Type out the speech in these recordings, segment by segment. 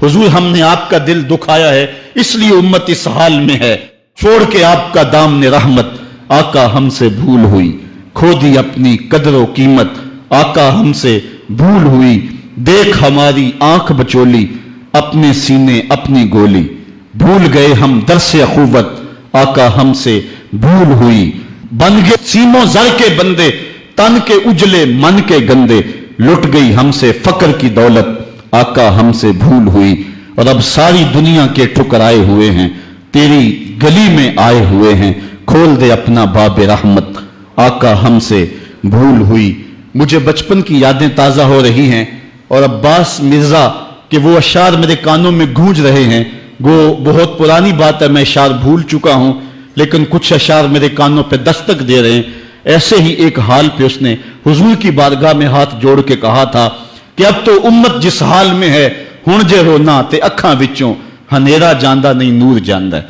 हुजूर हमने आपका दिल दुखाया है, इसलिए उम्मत इस हाल में है। छोड़ के आपका दामने रहमत, आका हमसे भूल हुई। खो दी अपनी कदर कीमत, आका हमसे भूल हुई। देख हमारी आंख बचोली, अपने सीने अपनी गोली। भूल गए हम दरसे अखुवत, आका हमसे भूल हुई। बन गए सीमों जर के बंदे, तन के उजले मन के गंदे। लुट गई हमसे फक्र की दौलत, आका हमसे भूल हुई। और अब सारी दुनिया के ठुकराए हुए हैं, तेरी गली में आए हुए हैं। खोल दे अपना बाबे रहमत, आका हमसे भूल हुई। मुझे बचपन की यादें ताजा हो रही हैं और अब्बास मिर्जा के वो अशार मेरे कानों में गूंज रहे हैं। वो बहुत पुरानी बात है, मैं अशार भूल चुका हूं, लेकिन कुछ अशार मेरे कानों पे दस्तक दे रहे हैं। ऐसे ही एक हाल पे उसने हुजूर की बारगाह में हाथ जोड़ के कहा था कि अब तो उम्मत जिस हाल में है, हुण जे रोना ते अखां विचों हनेरा जांदा नहीं नूर जांदा है।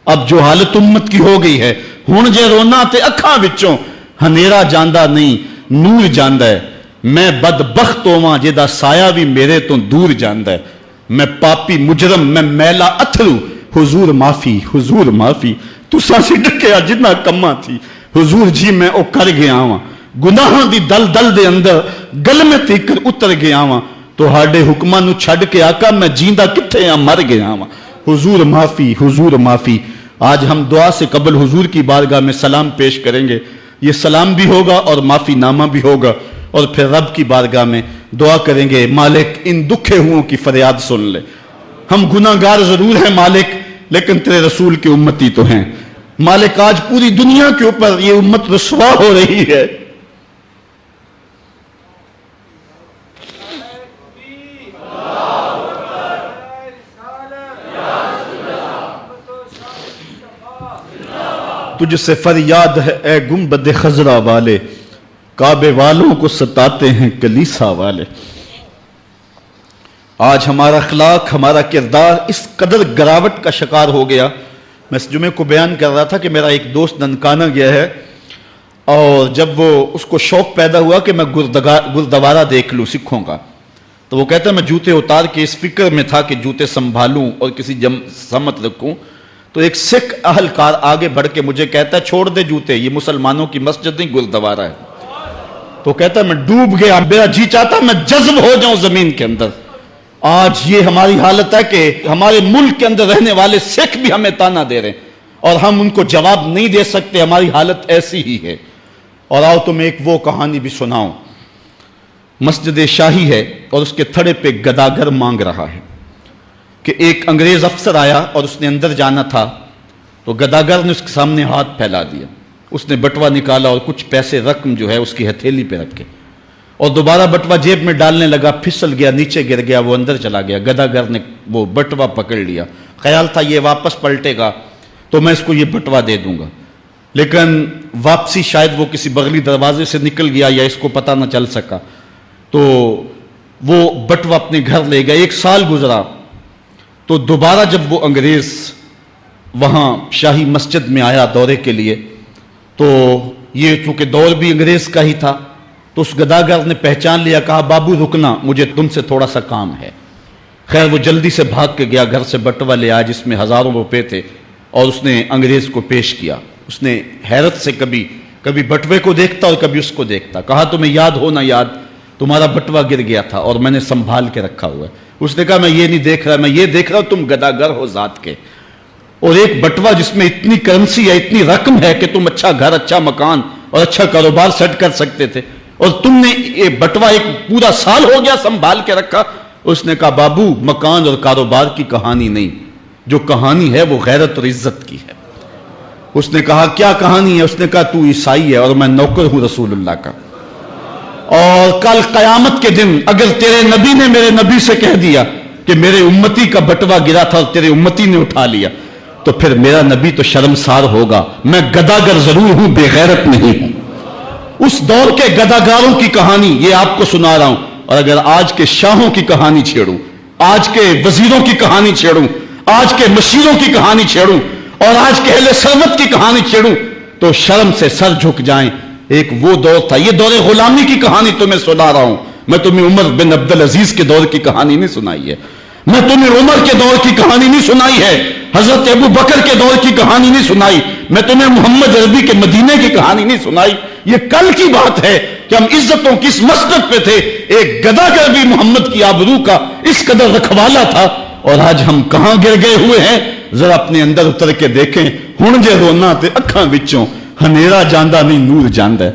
अब जो हालत उम्मत की हो गई है, हुण जे रोना ते अखां विचों हनेरा जांदा नहीं नूर जांदा है। मैं बदबख्त होवां जिहदा साया भी मेरे तो दूर जांदा है। मैं पापी मुजरम, मैं मैला अथरू, हुजूर माफी, हुजूर माफी। तुसां सी डकिया जिन्ना कम्मा थी, हुजूर जी मैं ओ कर गया वां। गुनाहां दी दल दल दे अंदर गल में तीकर उतर गया वां। तुहाडे हुक्मां नूं छड्ड के आका मैं जींदा किथे आ, मर गया वां। हुजूर माफी, हुजूर माफी। आज हम दुआ से कबल हुजूर की बारगाह में सलाम पेश करेंगे। ये सलाम भी होगा और माफी नामा भी होगा, और फिर रब की बारगाह में दुआ करेंगे, मालिक इन दुखे हुओं की फरियाद सुन ले। हम गुनाहगार जरूर हैं मालिक, लेकिन तेरे रसूल की उम्मती तो हैं मालिक। आज पूरी दुनिया के ऊपर ये उम्मत रुसवा हो रही है। तुझसे फरियाद है ए गुंबद खजरा वाले, काबे वालों को सताते हैं कलीसा वाले। आज हमारा अखलाक, हमारा किरदार इस कदर गिरावट का शिकार हो गया। मैं इस जुमे को बयान कर रहा था कि मेरा एक दोस्त ननकाना गया है, और जब वो उसको शौक पैदा हुआ कि मैं गुरुद्वारा देख लूँ सिखों का, तो वो कहता है मैं जूते उतार के इस फिक्र में था कि जूते संभालूं और किसी समत रखूं। तो एक सिख अहलकार आगे बढ़ के मुझे कहता है छोड़ दे जूते, ये मुसलमानों की मस्जिद नहीं गुरुद्वारा है। तो कहता है मैं डूब गया, मेरा जी चाहता मैं जज्ब हो जाऊं जमीन के अंदर। आज ये हमारी हालत है कि हमारे मुल्क के अंदर रहने वाले सिख भी हमें ताना दे रहे हैं और हम उनको जवाब नहीं दे सकते। हमारी हालत ऐसी ही है। और आओ तुम्हें एक वो कहानी भी सुनाऊं। मस्जिद शाही है और उसके थड़े पे गदागर मांग रहा है कि एक अंग्रेज अफसर आया और उसने अंदर जाना था, तो गदागर ने उसके सामने हाथ फैला दिया। उसने बटवा निकाला और कुछ पैसे रकम जो है उसकी हथेली पे रखे और दोबारा बटवा जेब में डालने लगा, फिसल गया, नीचे गिर गया, वो अंदर चला गया। गदागर ने वो बटवा पकड़ लिया, ख्याल था ये वापस पलटेगा तो मैं इसको ये बटवा दे दूंगा, लेकिन वापसी शायद वो किसी बगली दरवाजे से निकल गया या इसको पता ना चल सका, तो वो बटवा अपने घर ले गया। 1 साल गुजरा तो दोबारा जब वो अंग्रेज वहां शाही मस्जिद में आया दौरे के लिए, तो ये चूंकि दौर भी अंग्रेज का ही था, तो उस गदागर ने पहचान लिया, कहा बाबू रुकना, मुझे तुमसे थोड़ा सा काम है। खैर वो जल्दी से भाग के गया, घर से बटवा ले आया जिसमें हजारों रुपए थे और उसने अंग्रेज को पेश किया। उसने हैरत से कभी कभी बटवे को देखता और कभी उसको देखता। कहा तुम्हें याद हो ना याद, तुम्हारा बटवा गिर गया था और मैंने संभाल के रखा हुआ है। उसने कहा मैं ये नहीं देख रहा, मैं ये देख रहा हूं तुम गदागर हो जात के, और एक बटवा जिसमें इतनी करेंसी है, इतनी रकम है कि तुम अच्छा घर, अच्छा मकान और अच्छा कारोबार सेट कर सकते थे, और तुमने ये बटवा एक पूरा साल हो गया संभाल के रखा। उसने कहा बाबू मकान और कारोबार की कहानी नहीं, जो कहानी है वो गैरत और इज्जत की है। उसने कहा क्या कहानी है? उसने कहा तू ईसाई है और मैं नौकर हूं रसूलुल्लाह का, और कल कयामत के दिन अगर तेरे नबी ने मेरे नबी से कह दिया कि मेरे उम्मती का बटवा गिरा था और तेरे उम्मती ने उठा लिया, तो फिर मेरा नबी तो शर्मसार होगा। मैं गदागर जरूर हूं, बेगैरत नहीं हूं। उस दौर के गदागारों की कहानी ये आपको सुना रहा हूं, और अगर आज के शाहों की कहानी छेड़ूं, आज के वजीरों की कहानी छेड़ूं, आज के मशीरों की कहानी छेड़ूं और आज के अहले सरमत की कहानी छेड़ूं, तो शर्म से सर झुक जाएं। एक वो दौर था, ये दौरे गुलामी की कहानी तुम्हें सुना रहा हूं मैं, तुम्हें उमर बिन अब्दुल अजीज के दौर की कहानी नहीं सुनाई है। میں تمہیں عمر کے دور کی کہانی نہیں سنائی ہے، حضرت ابو بکر کے دور کی کہانی نہیں سنائی، میں تمہیں محمد عربی کے مدینے کی کہانی نہیں سنائی. یہ کل کی بات ہے کہ ہم عزتوں کی اس مسجد پہ تھے، ایک گداگر بھی محمد کی آبرو کا اس قدر رکھوالا تھا، اور آج ہم کہاں گر گئے ہوئے ہیں. ذرا اپنے اندر اتر کے دیکھیں. ہن جے رونا تے اکھاں وچوں ہنیرا جاندا نہیں نور جاندا ہے.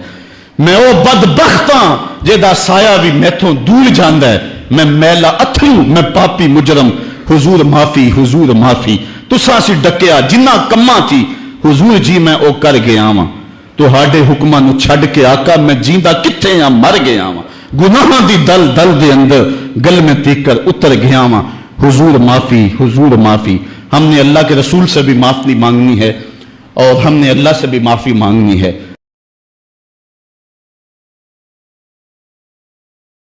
میں او بدبخت ہاں جہدا سایہ بھی میتھوں دور جاندا ہے. میں میلا اتھرو، میں پاپی مجرم، حضور معافی، حضور معافی. تساں سی ڈکیا جنہ کماں تھی، حضور جی میں او کر گیا واں. تہاڈے حکماں نو چھڈ کے آقا میں جیندا کتھے ہاں، مر گیا واں. گناہاں دی دل دل دے اندر گل میں تیکر اتر گیا واں. حضور معافی، حضور معافی. ہم نے اللہ کے رسول سے بھی معافی مانگنی ہے اور ہم نے اللہ سے بھی معافی مانگنی ہے.